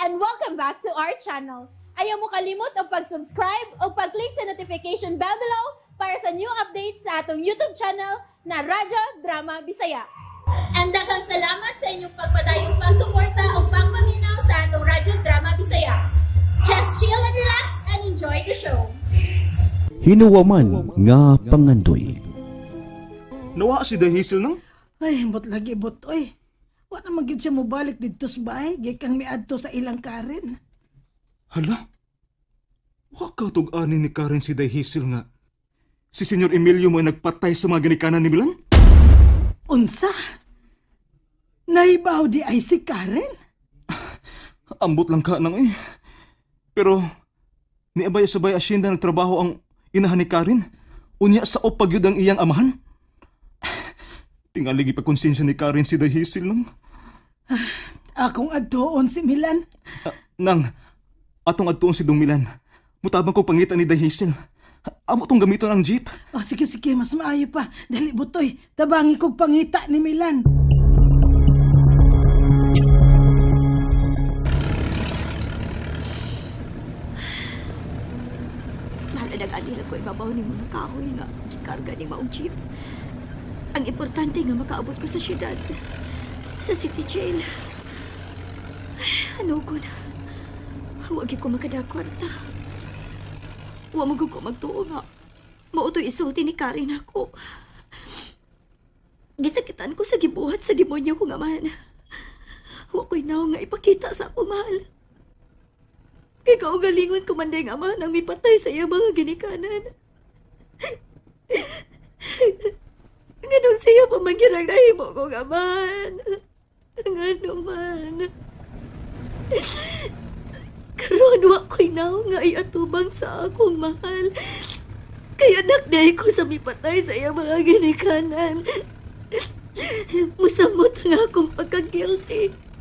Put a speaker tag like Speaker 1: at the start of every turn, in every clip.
Speaker 1: and welcome back to our channel. Ayaw mo kalimot o pag-subscribe o pag-click sa notification bell below para sa new updates sa atong YouTube channel na Radyo Drama Bisaya. And daghang salamat sa inyong pagpadayong pagsuporta o pagpaminaw sa atong Radyo Drama Bisaya. Just chill and relax and enjoy the show.
Speaker 2: Hinuwaman nga pangandoy.
Speaker 3: Nawa si Hazel nang?
Speaker 4: Ay, bot lagi bot, oy. Wa na magid siya mo balik dito sa bahay, gikang miadto sa ilang Karen.
Speaker 3: Hala? Wa ka tug-ani ni Karen si Hazel nga. Si Senyor Emilio mo nagpatay sa mga ginikanan ni Milan?
Speaker 4: Unsa? Naibaw di ay si Karen?
Speaker 3: Ambot lang ka nang eh. Pero, niabay sa bay asyenda nagtrabaho ang inahan ni Karen. Unya sa opag yun ang iyang amahan. Tingaligi pa konsensya ni Karen si Hazel nang.
Speaker 4: Akong adtoon si Milan.
Speaker 3: Nang, atong adtuon si Dong Milan. Mutabang ko pangitan ni Hazel. Amo tong gamiton ang jeep.
Speaker 4: Oh, sige, mas maayo pa. Dali butoy, tabangi kog pangita ni Milan.
Speaker 5: Nag-anila ko ibabaw ni mga kahoy nga gikarga ni maong jeep. Ang importante nga makaabot ko sa syudad, sa city jail. Ano ko na? Huwag ko makadakwarta. Huwag mo ko magtuo nga. Mauto'y isulti ni Karen ako. Gisakitan ko sa gibuhat sa demonyo kong amahan. Huwag ko'y naong nga ipakita sa akong mahal. Kaya kaugalingon ko man dahil ama nang mipatay sa iyang mga ginikanan. Nganong siya pamagyarang nahimo kong aman. Ngano man. Karoon wa ko'y naong nga iatubang sa akong mahal. Kaya nakday ko sa mipatay sa iyang mga ginikanan. Musamot ang akong pagka-guilty.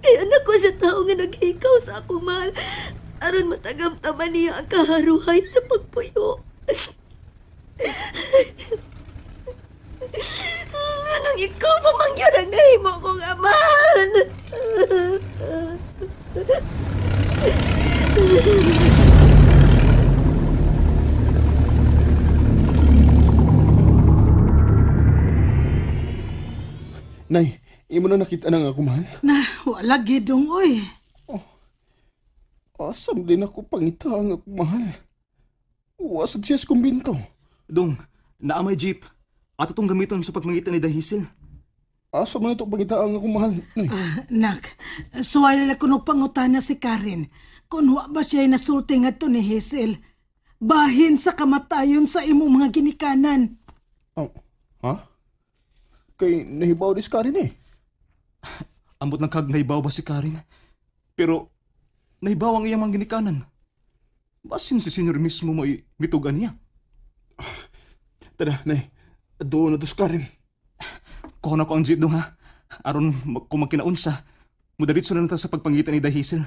Speaker 5: Kaya anak ko sa tao nga naghikaw sa akong mahal aron matagam-taman niya ang kaharuhay sa pagpuyo. Anong ikaw pamangyar ang nahimo kong aman?
Speaker 6: Nay, imo na nakita na nga ako, mahal.
Speaker 4: Na, wala gidong, oy.
Speaker 6: Asam din ako pangita nga ako, mahal. Wasad siya sa kumbinto.
Speaker 3: Dong, naamay jeep. Ato tong gamiton sa pagmangitan ni Hazel.
Speaker 6: Asam na ito pangita nga ako, mahal. Nay.
Speaker 4: Nak, suwala kuno pangutana si Karen. Kung wa ba siya nasulti nga to ni Hazel, bahin sa kamatayon sa imong mga ginikanan.
Speaker 6: Oh, ha? Kay nahibaw dis Karen eh.
Speaker 3: Ambot ng kag nahibaw ba si Karen? Pero, nahibaw ang iyang mga ginikanan. Basin si Senyor mismo mo mitugan niya.
Speaker 6: Tada, nay. Doon na dos Karen.
Speaker 3: Kuha na ko ang jeep dong ha. Aron kung magkinaunsa, mudaritso na nata sa pagpangitan ni Hazel.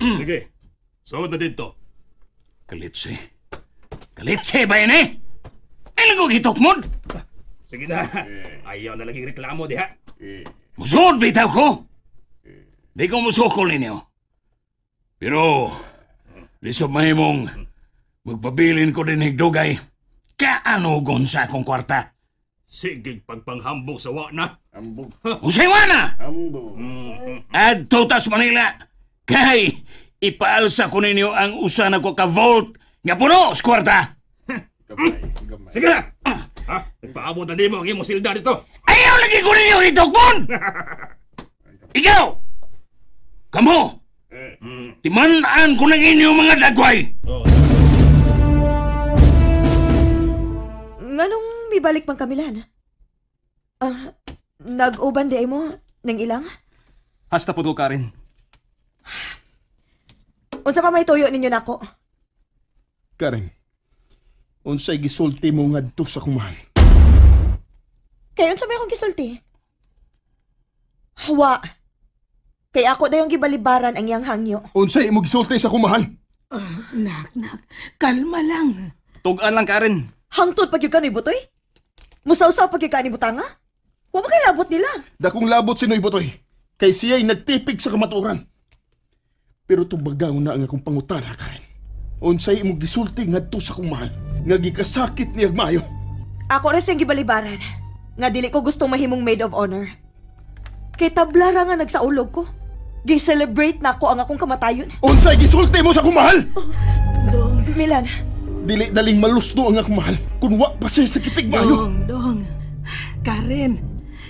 Speaker 7: Sige, sawad na dito. Kalitse ba yun eh? Ay, nagugitok mo? Sige na. Ayaw na laging reklamo, di ha? Musod, bitaw ko. Di ko musukol ninyo. Pero, lisod mahimong magpabilin ko din higdugay. Kaanugon sa akong kwarta. Sige, pagpanghambog sa wana. Hambog. Usay wana! Hambog. At tutas Manila. Kay, ipaalsa ko ninyo ang usa na ko ka-vault nga puno sa kwarta. Gamay. Sige na! Ha? Nagpaabot na di mo ang iyong silda dito. Ayaw lagi ko ninyo itokbon! Ikaw! Kamu! Timanaan ko ng inyong mga dagway!
Speaker 5: Nganong mibalik pang Kamilan? Nag-uban di ay mo ng ilang?
Speaker 3: Hasta po to, Karen.
Speaker 5: Unsa pa may tuyo ninyo nako?
Speaker 6: Karen, unsay gisulti mo nga dito sa kumahan?
Speaker 5: Kaya unsa may akong gisulti? Hawa. Kaya ako dayong gibalibaran ang iyang hangyo.
Speaker 6: Unsay mo gisulti sa kumahan?
Speaker 4: Nak, kalma lang.
Speaker 3: Tugan lang, Karen.
Speaker 5: Hangtod pag yung ka ni Butoy? Musaw-saw pag yung ka ni Butanga? Wa ba kay labot nila?
Speaker 6: Dakong labot si Noy Butoy. Kay siya'y nagtipig sa kamaturan. Pero tubagaw na ang akong pangutana, Karen. Unsay imong gisulti ngadto sa akong mahal. Nga gikasakit niyag maayo.
Speaker 5: Ako rin siyang gibalibaran. Nga dili ko gustong mahimong maid of honor. Kay tablara nga nagsaulog ko. Gi-celebrate na ako ang akong kamatayon.
Speaker 6: Unsay gisulti mo sa akong mahal?
Speaker 4: Dong,
Speaker 5: Milan,
Speaker 6: Dili daling malusdo ang akong mahal. Kung wa pa siya sa kitig maayo.
Speaker 4: Dong. Karen,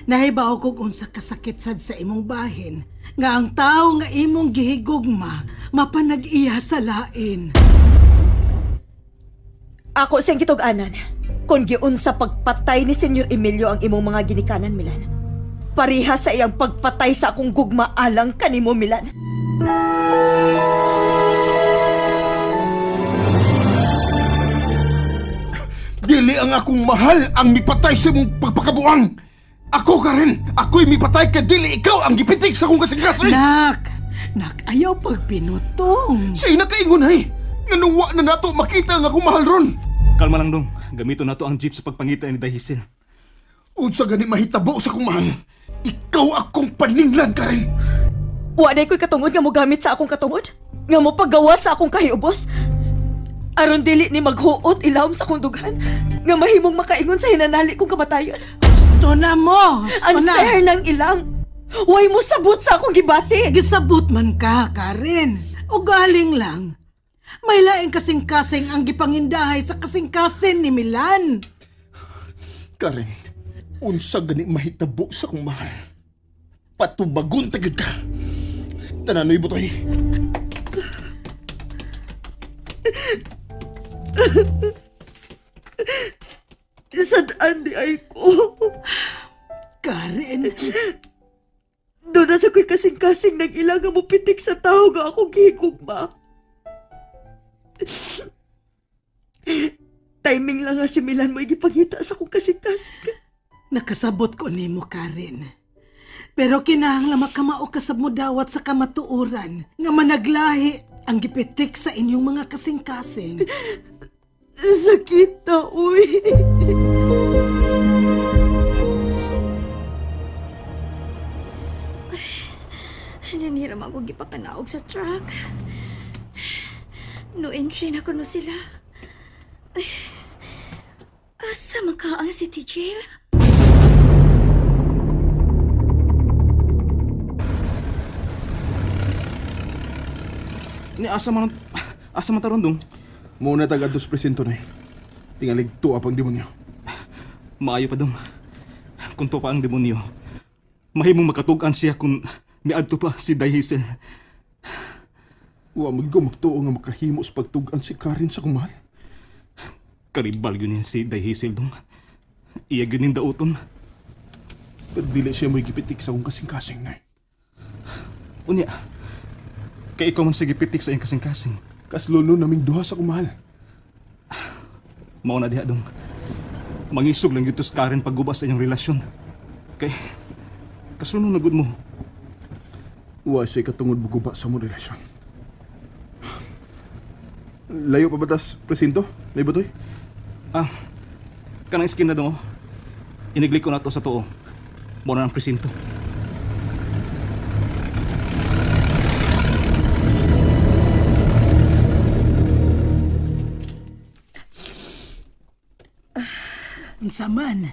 Speaker 4: nahibaw kog unsa kasakit sad sa imong bahin. Nga ang tao nga imong gihigugma, mapanag-iya sa lain.
Speaker 5: ako siyang gitug-anan. Kung giun sa pagpatay ni Senyor Emilio ang imong mga ginikanan, Milan. Pariha sa iyang pagpatay sa akong gugma alang kanimo, Milan.
Speaker 6: Dili ang akong mahal ang mipatay sa imong pagpakabuang. Ako, Karen, ako'y mipatay ka dili ikaw ang gipitik sa akong kasing-kasing.
Speaker 4: Nak, ayaw pagpinutong.
Speaker 6: Siya nakaingon ay. Nanuwa na nato makita ang akong mahal ron.
Speaker 3: Kalma lang dong. Gamito nato ang jeep sa pagpangita ni Dahisil.
Speaker 6: Unsa gani mahitabo sa akong mahal. Ikaw akong paninglan, Karen.
Speaker 5: Waday ko'y katungod nga mo gamit sa akong katungod? Nga mo paggawa sa akong kahiubos? Aron dili ni maghuot ilawom sa akong dughan? Nga mahimong makaingon sa hinanali kong kamatayon?
Speaker 4: Gusto na mo.
Speaker 5: Unfair nang ilang. Way mo sabot sa akong gibati.
Speaker 4: Gisabot man ka, Karen. O galing lang. May laing kasing-kasing ang gipangindahay sa kasing-kasing ni Milan.
Speaker 6: Karen, unsa gani mahitabo sa akong mahal. Patubagon tagid ka. Tananoy Butoy.
Speaker 5: Sadaan di ay ko.
Speaker 4: Karen,
Speaker 5: Doon na sa ko'y kasing-kasing nag-ilang nga mo pitik sa tao nga akong gihigugma. Timing lang nga si Milan mo igipangita sa akong kasing-kasing.
Speaker 4: nakasabot ko nimo, Karen. Pero kinahanglan makamao ka sa mudawat sa kamatuoran nga managlahi ang gipitik sa inyong mga kasing-kasing.
Speaker 5: Sakit na, uy. Nangiram ako gipakanaog sa truck. No entry na kuno sila. Ay, asa maka ang city jail?
Speaker 3: Ni asa man taron dong.
Speaker 6: Muna tagad dos presento na. Tingalig to apang demonyo.
Speaker 3: Maayo pa dong. Kung to pa ang demonyo, mahimong makatugan siya kung miadto pa si Dahisil.
Speaker 6: Wa magtuo nga makahimo sa pagtugan si Karen sa akong mahal.
Speaker 3: Karibal yun si Dahisil dong. Iya yun yung dauton.
Speaker 6: Pero dili siya may gipitik sa akong kasing-kasing na.
Speaker 3: Unya, kay ikaw man sa gipitik sa iyong kasing-kasing.
Speaker 6: Kasluno naming duha sa akong mahal.
Speaker 3: Mao na diha dong. Mangisog lang dito sa Karen paggubas sa inyong relasyon. Kay, kasunod na good mo.
Speaker 6: Wa siya katungod buguba sa mong relasyon. Layo pa ba tas presinto? May Butoy?
Speaker 3: Kanang skin na dong. Iniglik ko na to sa tuo. Muna ng presinto.
Speaker 4: Saman.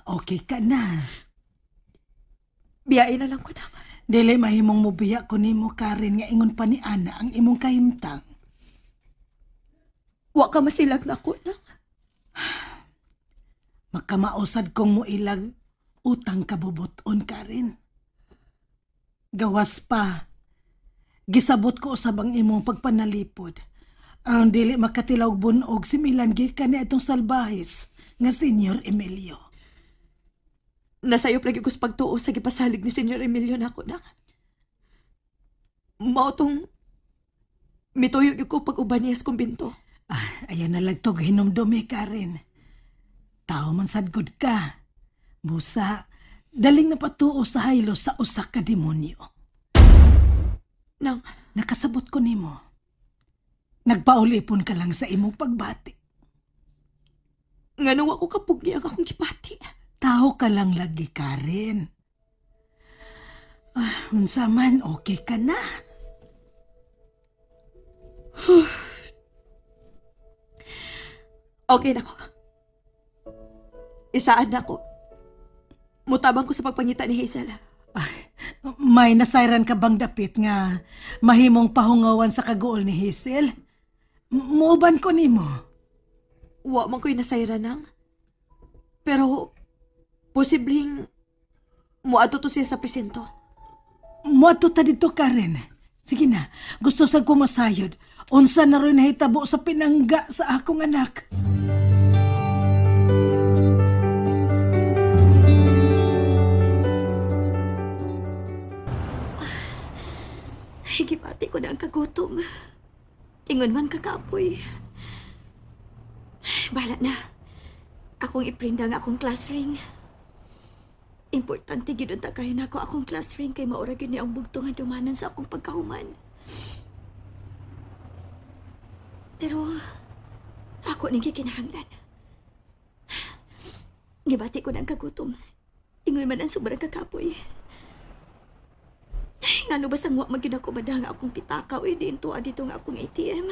Speaker 4: Okay ka na.
Speaker 5: Biyain na lang ko na.
Speaker 4: Dili mahimong mubiya ko nimo, Karen, nga ingon pa ni Ana ang imong kahimtang.
Speaker 5: Wa ka masilag na ako na.
Speaker 4: Makamausad kong muilag utang kabubuton, Karen. Gawas pa. Gisabot ko usab ang imong pagpanalipod. Ang dili makatilaw bunog si Milan gikan ni itong salbahis nga Senyor Emilio.
Speaker 5: Nasayo lagi ko sa pagtuo sa gipasalig ni Senyor Emilio na ako na. Mao tong mituyog ko pag-uban niya sa kumbinto.
Speaker 4: Ayan na lagtog hinumdumi, Karen. Tao man sad good ka. Busa, daling napatuo sa haylo sa usak ka demonyo.
Speaker 5: Nang
Speaker 4: Nakasabot ko nimo. Nagpaulipon ka lang sa imong pagbati.
Speaker 5: nga nung ako kapugi ang akong gipati.
Speaker 4: Taho ka lang lagi, Karen. Unsa man, okay ka na.
Speaker 5: Okay na ko. Isaan na ko. Mutabang ko sa pagpangita ni Hazel.
Speaker 4: May nasayran ka bang dapit nga mahimong pahungawan sa kagool ni Hazel? Muuban ko nimo.
Speaker 5: Wa man ko'y nasayran nang. Pero, posibleng muadto to siya sa presinto.
Speaker 4: Muadto ta dito, Karen. Sige na, gusto sa kumasayod. Unsa na rin nahitabo sa pinangga sa akong anak.
Speaker 5: Higipati ko na ang kagutom. Ingon man kakapoy. Bahala na. Akong iprinda nga akong class ring. Importante gid unta kayo na ako akong class ring kay maura gid ni ang bugtong nga dumanan sa akong pagkahuman. Pero ako ning gikinahanglan. Gibati ko na ang kagutom. Ingon man ang sobrang kakapoy. Ngano ba sangwa magid ako madang akong pitakaw din tuwa dito nga akong ATM.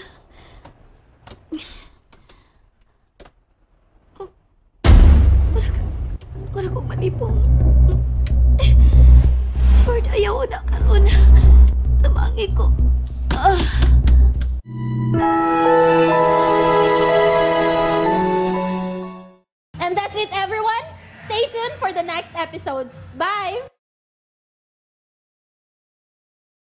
Speaker 5: Wala kong malipong. Lord, ayaw na karon. Tamangi ko.
Speaker 1: And that's it, everyone. Stay tuned for the next episodes. Bye!